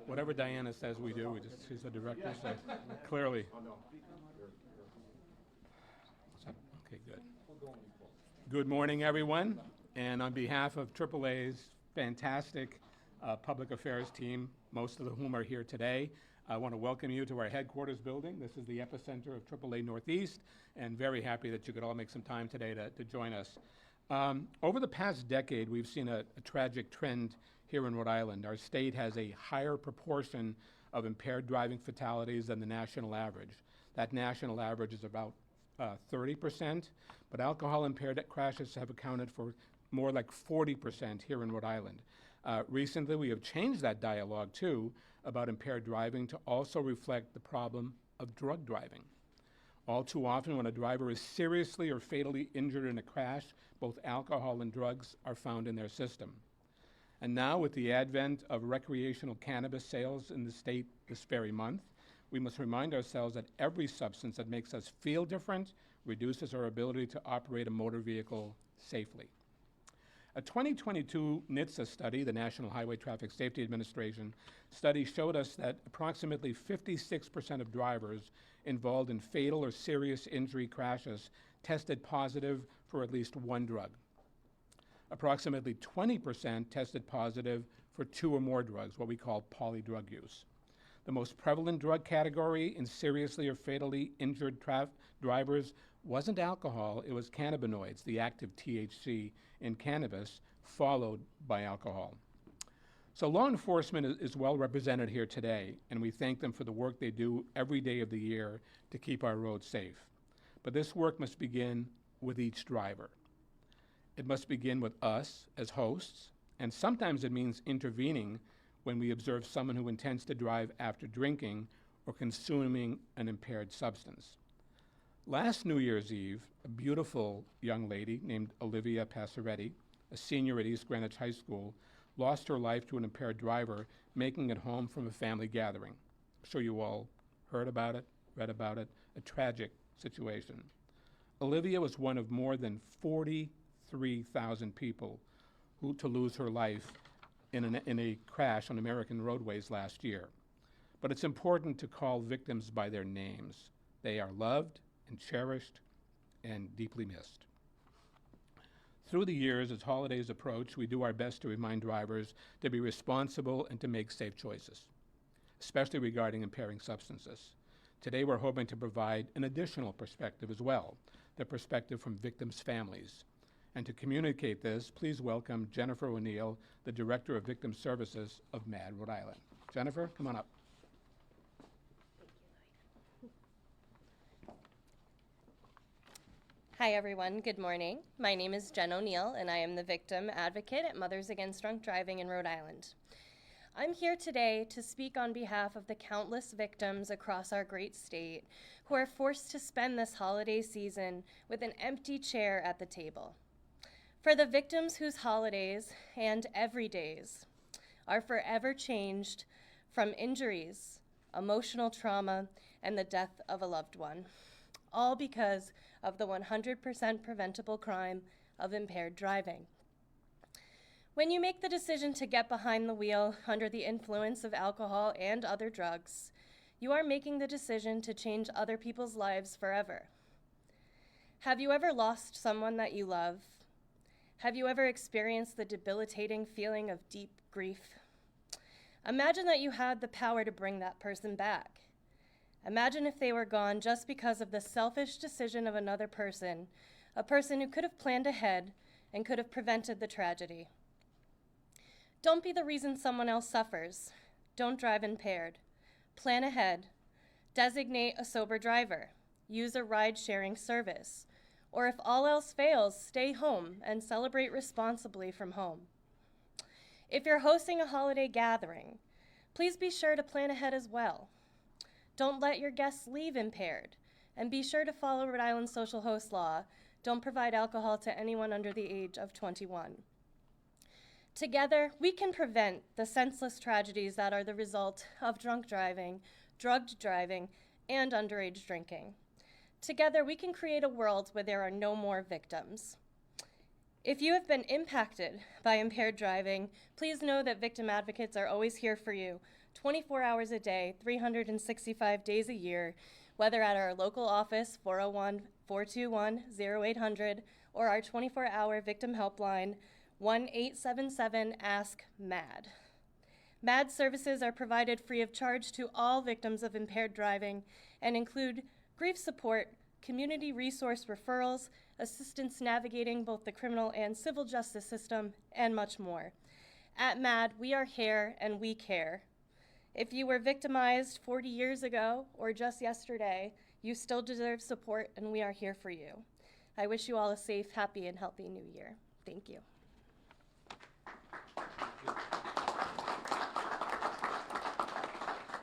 Whatever Diana says we do, she's the director, so clearly. Okay, good. Good morning, everyone. And on behalf of AAA's fantastic public affairs team, most of whom are here today, I want to welcome you to our headquarters building. This is the epicenter of AAA Northeast, and very happy that you could all make some time today to join us. Over the past decade, we've seen a tragic trend here in Rhode Island. Our state has a higher proportion of impaired driving fatalities than the national average. That national average is about 30%, but alcohol-impaired crashes have accounted for more like 40% here in Rhode Island. Recently, we have changed that dialogue, too, about impaired driving to also reflect the problem of drug driving. All too often, when a driver is seriously or fatally injured in a crash, both alcohol and drugs are found in their system. And now, with the advent of recreational cannabis sales in the state this very month, we must remind ourselves that every substance that makes us feel different reduces our ability to operate a motor vehicle safely. A 2022 NHTSA study, the National Highway Traffic Safety Administration study, showed us that approximately 56% of drivers involved in fatal or serious injury crashes tested positive for at least one drug. Approximately 20% tested positive for two or more drugs, what we call polydrug use. The most prevalent drug category in seriously or fatally injured drivers wasn't alcohol, it was cannabinoids, the active THC in cannabis, followed by alcohol. So law enforcement is well represented here today, and we thank them for the work they do every day of the year to keep our roads safe. But this work must begin with each driver. It must begin with us as hosts, and sometimes it means intervening when we observe someone who intends to drive after drinking or consuming an impaired substance. Last New Year's Eve, a beautiful young lady named Olivia Passaretti, a senior at East Greenwich High School, lost her life to an impaired driver making it home from a family gathering. I'm sure you all heard about it, read about it, a tragic situation. Olivia was one of more than 43,000 people to lose her life in a crash on American roadways last year. But it's important to call victims by their names. They are loved and cherished and deeply missed. Through the years, as holidays approach, we do our best to remind drivers to be responsible and to make safe choices, especially regarding impairing substances. Today, we're hoping to provide an additional perspective as well, the perspective from victims' families. And to communicate this, please welcome Jennifer O'Neill, the Director of Victim Services of MADD, Rhode Island. Jennifer, come on up. Hi everyone, good morning. My name is Jen O'Neill and I am the victim advocate at Mothers Against Drunk Driving in Rhode Island. I'm here today to speak on behalf of the countless victims across our great state who are forced to spend this holiday season with an empty chair at the table. For the victims whose holidays and everydays are forever changed from injuries, emotional trauma, and the death of a loved one, all because of the 100% preventable crime of impaired driving. When you make the decision to get behind the wheel under the influence of alcohol and other drugs, you are making the decision to change other people's lives forever. Have you ever lost someone that you love? Have you ever experienced the debilitating feeling of deep grief? Imagine that you had the power to bring that person back. Imagine if they were gone just because of the selfish decision of another person, a person who could have planned ahead and could have prevented the tragedy. Don't be the reason someone else suffers. Don't drive impaired. Plan ahead. Designate a sober driver. Use a ride-sharing service. Or if all else fails, stay home and celebrate responsibly from home. If you're hosting a holiday gathering, please be sure to plan ahead as well. Don't let your guests leave impaired, and be sure to follow Rhode Island social host law. Don't provide alcohol to anyone under the age of 21. Together, we can prevent the senseless tragedies that are the result of drunk driving, drugged driving, and underage drinking. Together, we can create a world where there are no more victims. If you have been impacted by impaired driving, please know that victim advocates are always here for you, 24 hours a day, 365 days a year, whether at our local office, 401-421-0800, or our 24-hour victim helpline, 1-877-ASK-MADD. MADD services are provided free of charge to all victims of impaired driving and include grief support, community resource referrals, assistance navigating both the criminal and civil justice system, and much more. At MADD, we are here and we care. If you were victimized 40 years ago or just yesterday, you still deserve support and we are here for you. I wish you all a safe, happy, and healthy new year. Thank you.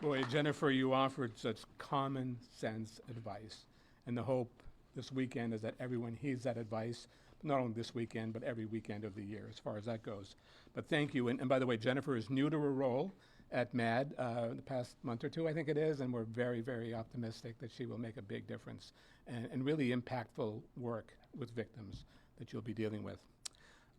Boy, Jennifer, you offered such common sense advice. And the hope this weekend is that everyone heeds that advice, not only this weekend, but every weekend of the year as far as that goes. But thank you. And by the way, Jennifer is new to her role at MADD the past month or two, I think it is, and we're very, very optimistic that she will make a big difference and really impactful work with victims that you'll be dealing with.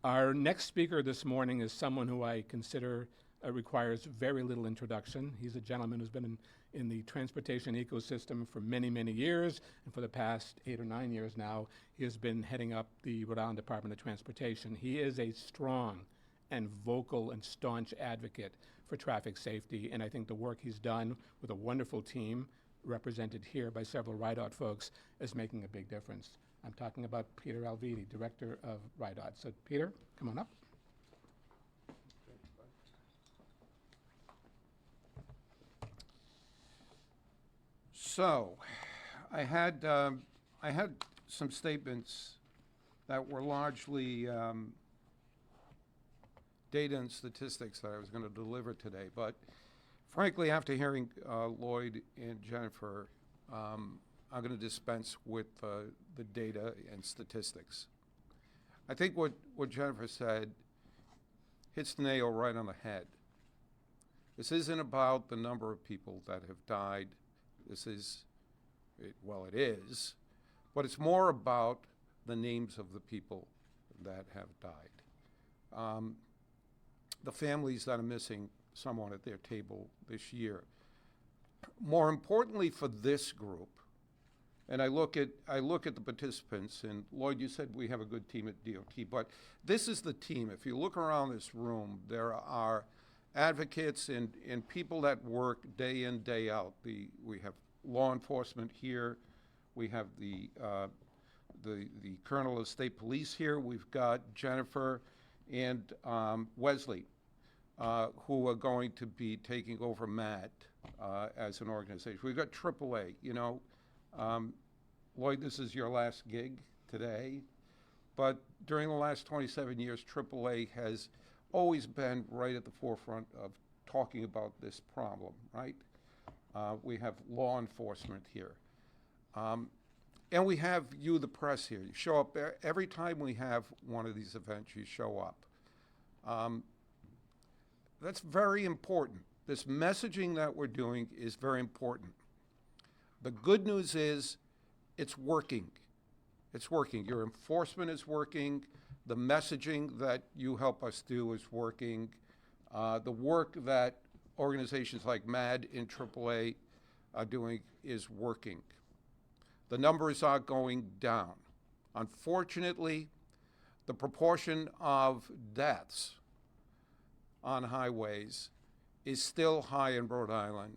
Our next speaker this morning is someone who I consider requires very little introduction. He's a gentleman who's been in the transportation ecosystem for many, many years, and for the past 8 or 9 years now, he has been heading up the Rhode Island Department of Transportation. He is a strong and vocal and staunch advocate for traffic safety, and I think the work he's done with a wonderful team, represented here by several RIDOT folks, is making a big difference. I'm talking about Peter Alviti, Director of RIDOT. So Peter, come on up. So, I had some statements that were largely data and statistics that I was going to deliver today, but frankly, after hearing Lloyd and Jennifer, I'm going to dispense with the data and statistics. I think what Jennifer said hits the nail right on the head. This isn't about the number of people that have died. This is, well, it is, but it's more about the names of the people that have died. The families that are missing someone at their table this year. More importantly for this group, and I look at the participants, and Lloyd, you said we have a good team at DOT, but this is the team. If you look around this room, there are advocates and people that work day in, day out. We have law enforcement here. We have the Colonel of State Police here. We've got Jennifer and Wesley, who are going to be taking over MADD as an organization. We've got AAA. You know, Lloyd, this is your last gig today, but during the last 27 years, AAA has always been right at the forefront of talking about this problem, right? We have law enforcement here. And we have you, the press, here. You show up every time we have one of these events, you show up. That's very important. This messaging that we're doing is very important. The good news is it's working. It's working. Your enforcement is working. The messaging that you help us do is working. The work that organizations like MADD and AAA are doing is working. The numbers are going down. Unfortunately, the proportion of deaths on highways is still high in Rhode Island,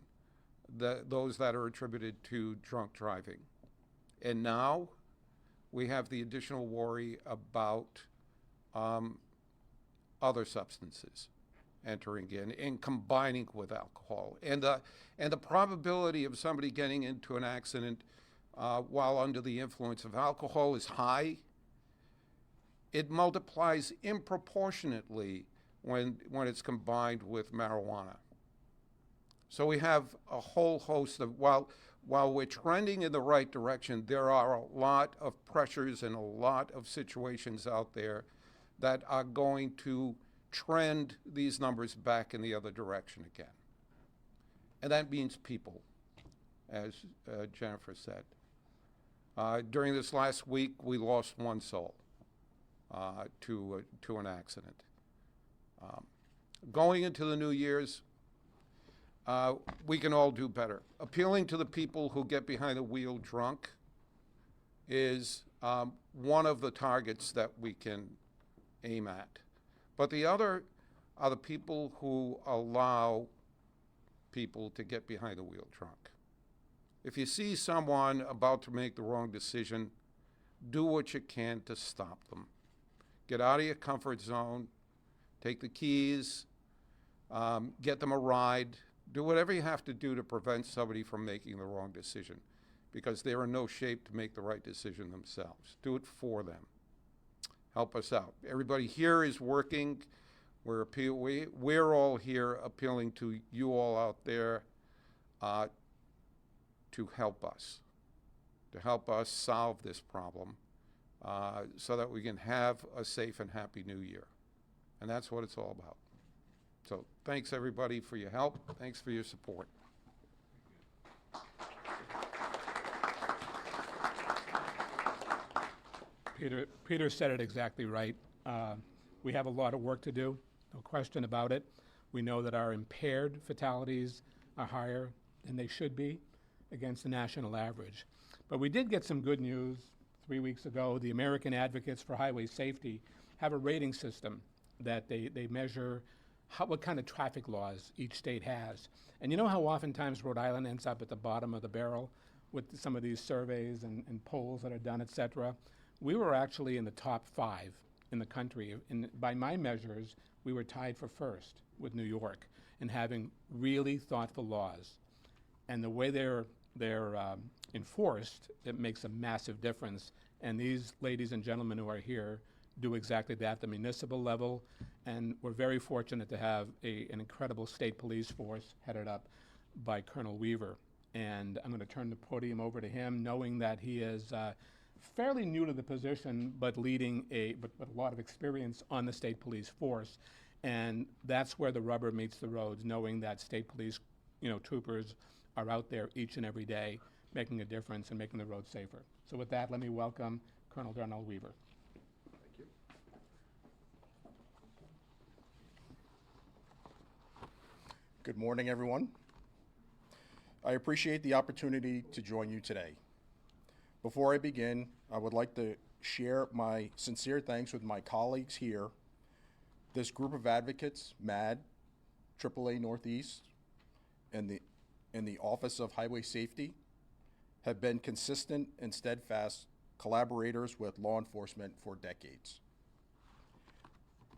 those that are attributed to drunk driving. And now we have the additional worry about other substances entering in and combining with alcohol. And the probability of somebody getting into an accident while under the influence of alcohol is high. It multiplies improportionately when it's combined with marijuana. So we have a whole host of, while we're trending in the right direction, there are a lot of pressures and a lot of situations out there that are going to trend these numbers back in the other direction again. And that means people, as Jennifer said. During this last week, we lost one soul. to an accident. Going into the New Year's, we can all do better. Appealing to the people who get behind the wheel drunk is one of the targets that we can aim at. But the other are the people who allow people to get behind the wheel drunk. If you see someone about to make the wrong decision, do what you can to stop them. Get out of your comfort zone, take the keys, get them a ride, do whatever you have to do to prevent somebody from making the wrong decision, because they're in no shape to make the right decision themselves. Do it for them. Help us out. Everybody here is working. We're all here appealing to you all out there to help us solve this problem so that we can have a safe and happy new year. And that's what it's all about. So thanks, everybody, for your help. Thanks for your support. Peter said it exactly right. We have a lot of work to do, no question about it. We know that our impaired fatalities are higher than they should be against the national average. But we did get some good news 3 weeks ago. The American Advocates for Highway Safety have a rating system that they measure what kind of traffic laws each state has. And you know how oftentimes Rhode Island ends up at the bottom of the barrel with some of these surveys and polls that are done, et cetera? We were actually in the top 5 in the country. And by my measures, we were tied for first with New York in having really thoughtful laws. And the way they're enforced, it makes a massive difference. And these ladies and gentlemen who are here do exactly that at the municipal level. And we're very fortunate to have an incredible state police force headed up by Colonel Weaver. And I'm going to turn the podium over to him, knowing that he is fairly new to the position, but leading a lot of experience on the state police force. And that's where the rubber meets the roads, knowing that state police, troopers are out there each and every day making a difference and making the roads safer. So with that, let me welcome Colonel Darnell Weaver. Thank you. Good morning, everyone. I appreciate the opportunity to join you today. Before I begin, I would like to share my sincere thanks with my colleagues here. This group of advocates, MADD, AAA Northeast, and the Office of Highway Safety have been consistent and steadfast collaborators with law enforcement for decades.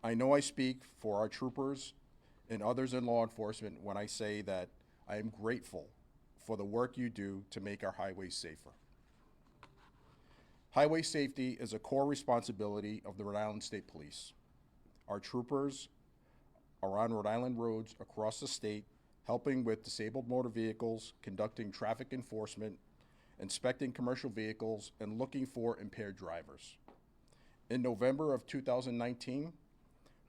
I know I speak for our troopers and others in law enforcement when I say that I am grateful for the work you do to make our highways safer. Highway safety is a core responsibility of the Rhode Island State Police. Our troopers are on Rhode Island roads across the state, helping with disabled motor vehicles, conducting traffic enforcement, inspecting commercial vehicles, and looking for impaired drivers. In November of 2019,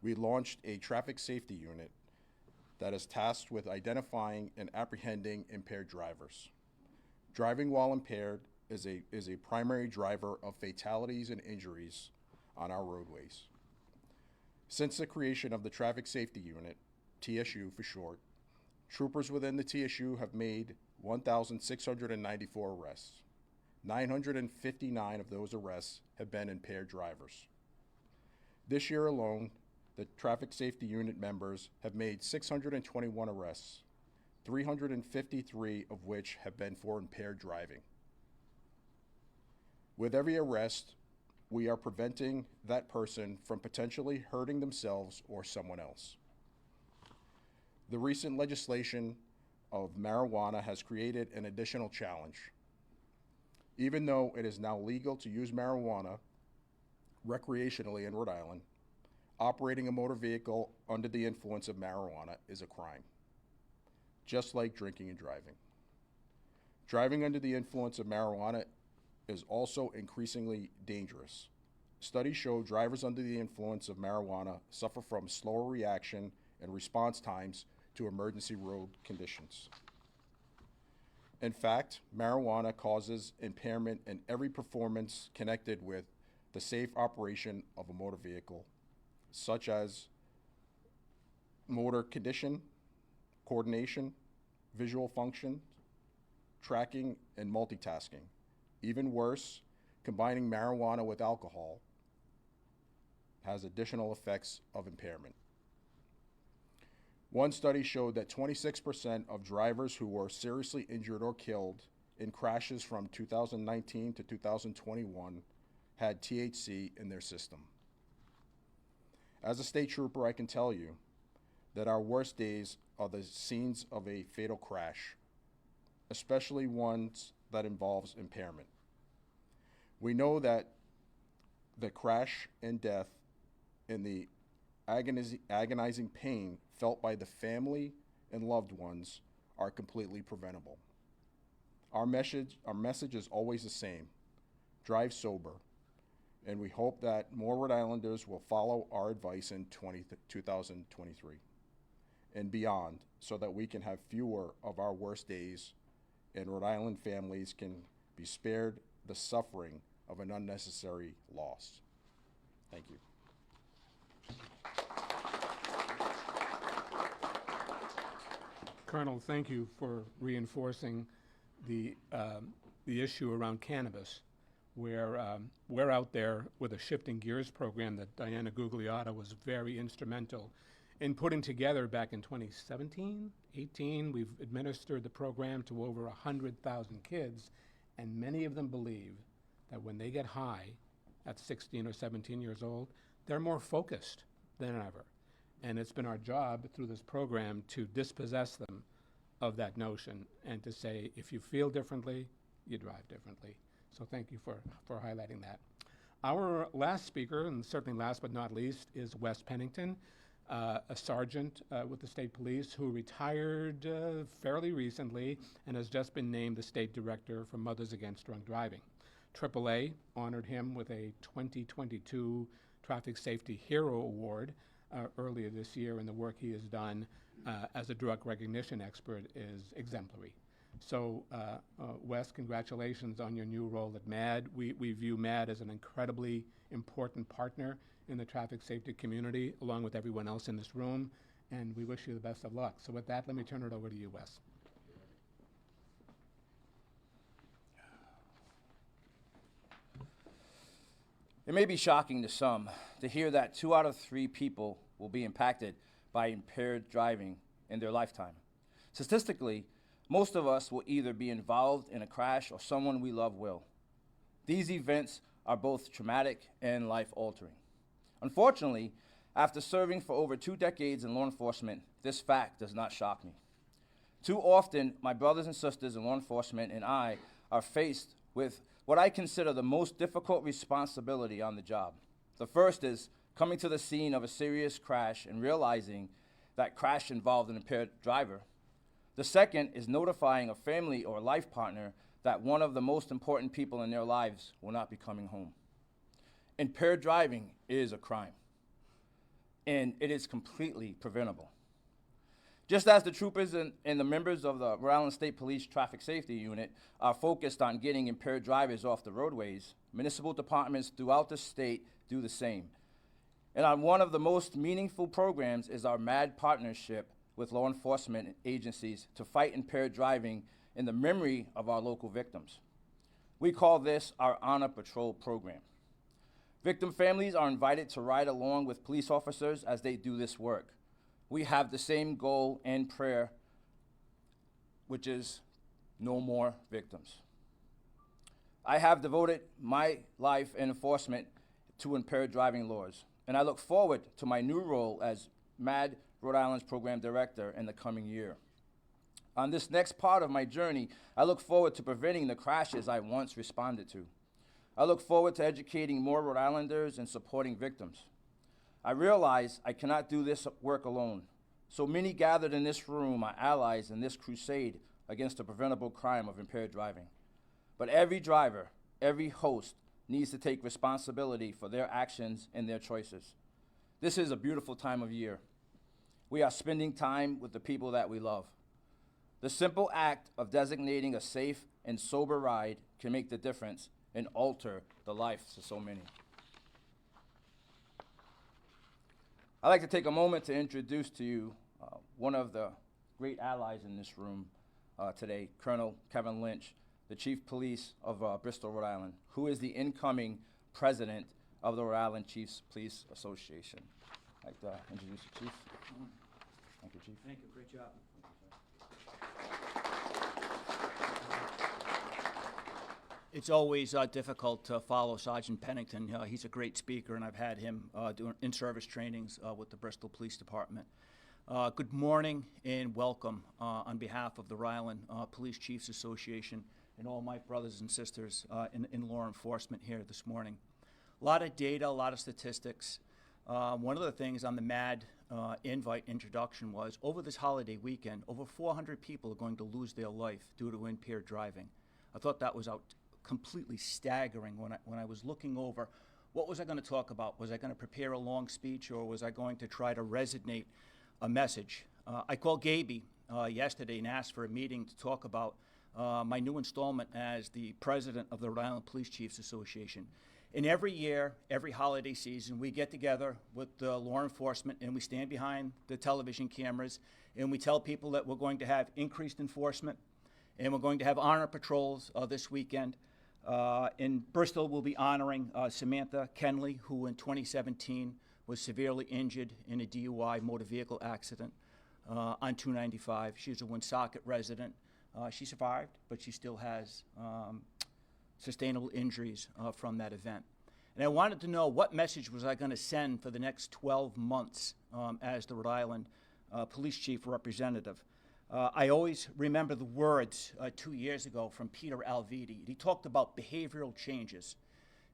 we launched a traffic safety unit that is tasked with identifying and apprehending impaired drivers. Driving while impaired is a primary driver of fatalities and injuries on our roadways. Since the creation of the Traffic Safety Unit, TSU for short, troopers within the TSU have made 1,694 arrests. 959 of those arrests have been impaired drivers. This year alone, the Traffic Safety Unit members have made 621 arrests, 353 of which have been for impaired driving. With every arrest, we are preventing that person from potentially hurting themselves or someone else. The recent legislation of marijuana has created an additional challenge. Even though it is now legal to use marijuana recreationally in Rhode Island, operating a motor vehicle under the influence of marijuana is a crime, just like drinking and driving. Driving under the influence of marijuana is also increasingly dangerous. Studies show drivers under the influence of marijuana suffer from slower reaction and response times to emergency road conditions. In fact, marijuana causes impairment in every performance connected with the safe operation of a motor vehicle, such as motor condition, coordination, visual function, tracking, and multitasking. Even worse, combining marijuana with alcohol has additional effects of impairment. One study showed that 26% of drivers who were seriously injured or killed in crashes from 2019 to 2021 had THC in their system. As a state trooper, I can tell you that our worst days are the scenes of a fatal crash, especially ones that involves impairment. We know that the crash and death and the agonizing pain felt by the family and loved ones are completely preventable. Our message is always the same: drive sober, and we hope that more Rhode Islanders will follow our advice in 2023 and beyond, so that we can have fewer of our worst days and Rhode Island families can be spared the suffering of an unnecessary loss. Thank you. Colonel, thank you for reinforcing the issue around cannabis, where we're out there with a Shifting Gears program that Diana Gugliotta was very instrumental in putting together back in 2017, 18. We've administered the program to over 100,000 kids, and many of them believe that when they get high at 16 or 17 years old, they're more focused than ever. And it's been our job through this program to dispossess them of that notion and to say, if you feel differently, you drive differently. So thank you for highlighting that. Our last speaker, and certainly last but not least, is Wes Pennington, a sergeant with the state police who retired fairly recently and has just been named the state director for Mothers Against Drunk Driving. AAA honored him with a 2022 Traffic Safety Hero Award earlier this year, and the work he has done as a drug recognition expert is exemplary. So, Wes, congratulations on your new role at MADD. We view MADD as an incredibly important partner in the traffic safety community, along with everyone else in this room, and we wish you the best of luck. So with that, let me turn it over to you, Wes. It may be shocking to some to hear that 2 out of 3 people will be impacted by impaired driving in their lifetime. Statistically, most of us will either be involved in a crash or someone we love will. These events are both traumatic and life-altering. Unfortunately, after serving for over 2 decades in law enforcement, this fact does not shock me. Too often, my brothers and sisters in law enforcement and I are faced with what I consider the most difficult responsibility on the job. The first is coming to the scene of a serious crash and realizing that crash involved an impaired driver. The second is notifying a family or life partner that one of the most important people in their lives will not be coming home. Impaired driving is a crime, and it is completely preventable. Just as the troopers and the members of the Rhode Island State Police Traffic Safety Unit are focused on getting impaired drivers off the roadways, municipal departments throughout the state do the same. And on one of the most meaningful programs is our MADD partnership with law enforcement agencies to fight impaired driving in the memory of our local victims. We call this our Honor Patrol program. Victim families are invited to ride along with police officers as they do this work. We have the same goal and prayer, which is no more victims. I have devoted my life in enforcement to impaired driving laws, and I look forward to my new role as MADD Rhode Island's Program Director in the coming year. On this next part of my journey, I look forward to preventing the crashes I once responded to. I look forward to educating more Rhode Islanders and supporting victims. I realize I cannot do this work alone. So many gathered in this room are allies in this crusade against the preventable crime of impaired driving. But every driver, every host needs to take responsibility for their actions and their choices. This is a beautiful time of year. We are spending time with the people that we love. The simple act of designating a safe and sober ride can make the difference and alter the lives of so many. I'd like to take a moment to introduce to you one of the great allies in this room today, Colonel Kevin Lynch, the Chief Police of Bristol, Rhode Island, who is the incoming president of the Rhode Island Chiefs Police Association. I'd like to introduce the Chief. Thank you, Chief. Thank you, great job. It's always difficult to follow Sergeant Pennington. He's a great speaker, and I've had him doing in-service trainings with the Bristol Police Department. Good morning and welcome on behalf of the Rhode Island Police Chiefs Association and all my brothers and sisters in law enforcement here this morning. A lot of data, a lot of statistics. One of the things on the MADD invite introduction was, over this holiday weekend, over 400 people are going to lose their life due to impaired driving. I thought that was completely staggering when I was looking over what was I going to talk about. Was I going to prepare a long speech, or was I going to try to resonate a message? I called Gaby yesterday and asked for a meeting to talk about my new installment as the president of the Rhode Island Police Chiefs Association. And every year, every holiday season, we get together with law enforcement and we stand behind the television cameras and we tell people that we're going to have increased enforcement and we're going to have honor patrols this weekend. In Bristol, we'll be honoring Samantha Kenley, who in 2017 was severely injured in a DUI motor vehicle accident on 295. She's a Woonsocket resident. She survived, but she still has sustainable injuries from that event. And I wanted to know, what message was I going to send for the next 12 months as the Rhode Island Police Chief Representative. I always remember the words 2 years ago from Peter Alviti. He talked about behavioral changes.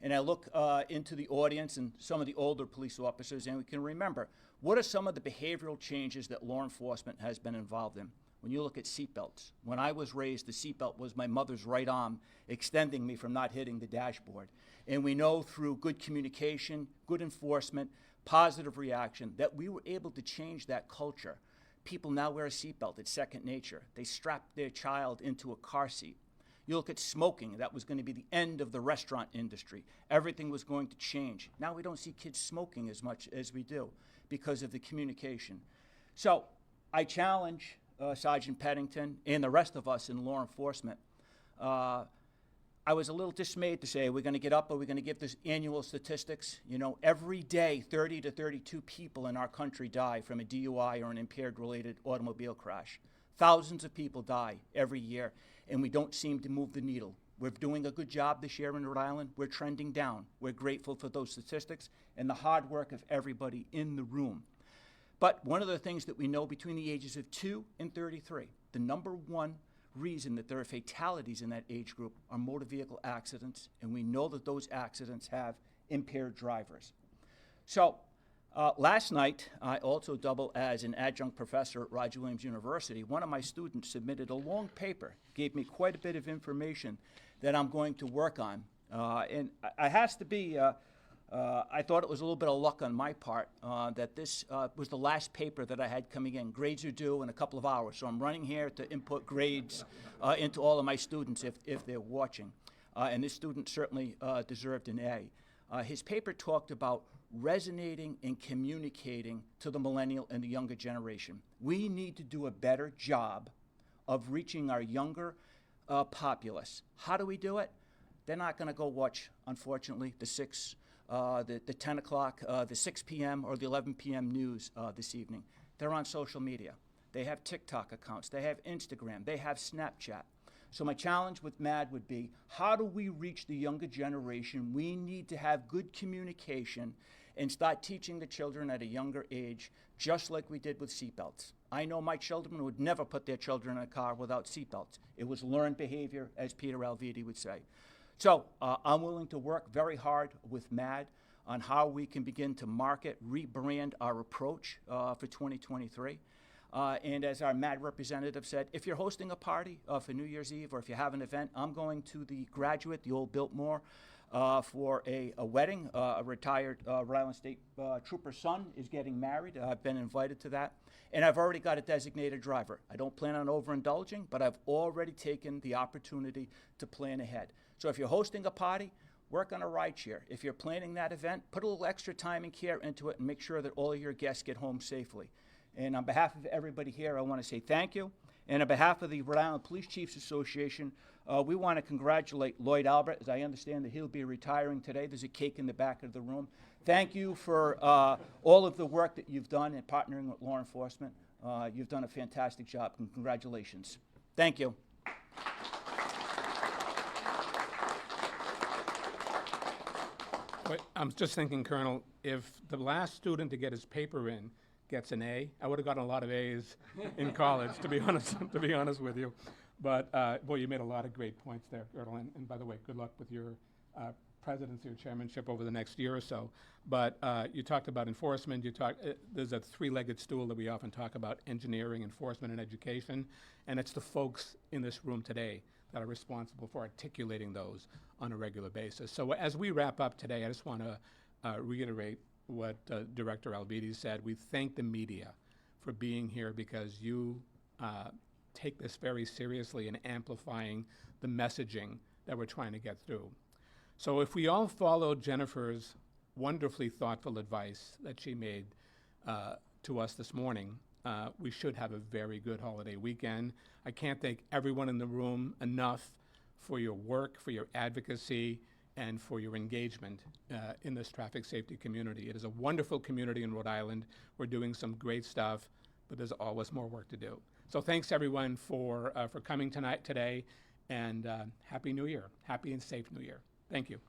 And I look into the audience and some of the older police officers, and we can remember, what are some of the behavioral changes that law enforcement has been involved in? When you look at seatbelts, when I was raised, the seatbelt was my mother's right arm extending me from not hitting the dashboard. And we know through good communication, good enforcement, positive reaction, that we were able to change that culture. People now wear a seatbelt. It's second nature. They strap their child into a car seat. You look at smoking, that was going to be the end of the restaurant industry. Everything was going to change. Now we don't see kids smoking as much as we do because of the communication. So I challenge Sergeant Pennington and the rest of us in law enforcement. I was a little dismayed to say, we're going to get up, are we going to give this annual statistics? You know, every day 30 to 32 people in our country die from a DUI or an impaired related automobile crash. Thousands of people die every year, and we don't seem to move the needle. We're doing a good job this year in Rhode Island. We're trending down. We're grateful for those statistics and the hard work of everybody in the room. But one of the things that we know between the ages of 2 and 33, the number one reason that there are fatalities in that age group are motor vehicle accidents, and we know that those accidents have impaired drivers. So last night, I also double as an adjunct professor at Roger Williams University. One of my students submitted a long paper, gave me quite a bit of information that I'm going to work on. And I has to be, I thought it was a little bit of luck on my part that this was the last paper that I had coming in. Grades are due in a couple of hours, so I'm running here to input grades into all of my students if they're watching. And this student certainly deserved an A. His paper talked about resonating and communicating to the millennial and the younger generation. We need to do a better job of reaching our younger populace. How do we do it? They're not going to go watch, unfortunately, the 10 o'clock, the 6 p.m. or the 11 p.m. news this evening. They're on social media. They have TikTok accounts. They have Instagram. They have Snapchat. So my challenge with MADD would be, how do we reach the younger generation? We need to have good communication and start teaching the children at a younger age, just like we did with seatbelts. I know my children would never put their children in a car without seatbelts. It was learned behavior, as Peter Alviti would say. So I'm willing to work very hard with MADD on how we can begin to market, rebrand our approach for 2023. And as our MADD representative said, if you're hosting a party for New Year's Eve, or if you have an event, I'm going to the Graduate, the old Biltmore, for a wedding. A retired Rhode Island State Trooper's son is getting married. I've been invited to that. And I've already got a designated driver. I don't plan on overindulging, but I've already taken the opportunity to plan ahead. So if you're hosting a party, work on a ride share. If you're planning that event, put a little extra time and care into it and make sure that all of your guests get home safely. And on behalf of everybody here, I want to say thank you. And on behalf of the Rhode Island Police Chiefs Association, we want to congratulate Lloyd Albert, as I understand that he'll be retiring today. There's a cake in the back of the room. Thank you for all of the work that you've done in partnering with law enforcement. You've done a fantastic job, and congratulations. Thank you. But I'm just thinking, Colonel, if the last student to get his paper in gets an A, I would have gotten a lot of A's in college, to be honest with you. But, boy, you made a lot of great points there, Colonel. And by the way, good luck with your presidency or chairmanship over the next year or so. But you talked about enforcement. There's a three-legged stool that we often talk about: engineering, enforcement, and education. And it's the folks in this room today that are responsible for articulating those on a regular basis. So as we wrap up today, I just want to reiterate what Director Albides said. We thank the media for being here, because you take this very seriously in amplifying the messaging that we're trying to get through. So if we all followed Jennifer's wonderfully thoughtful advice that she made to us this morning, we should have a very good holiday weekend. I can't thank everyone in the room enough for your work, for your advocacy, and for your engagement in this traffic safety community. It is a wonderful community in Rhode Island. We're doing some great stuff, but there's always more work to do. So thanks everyone for coming today, and Happy New Year. Happy and safe New Year. Thank you.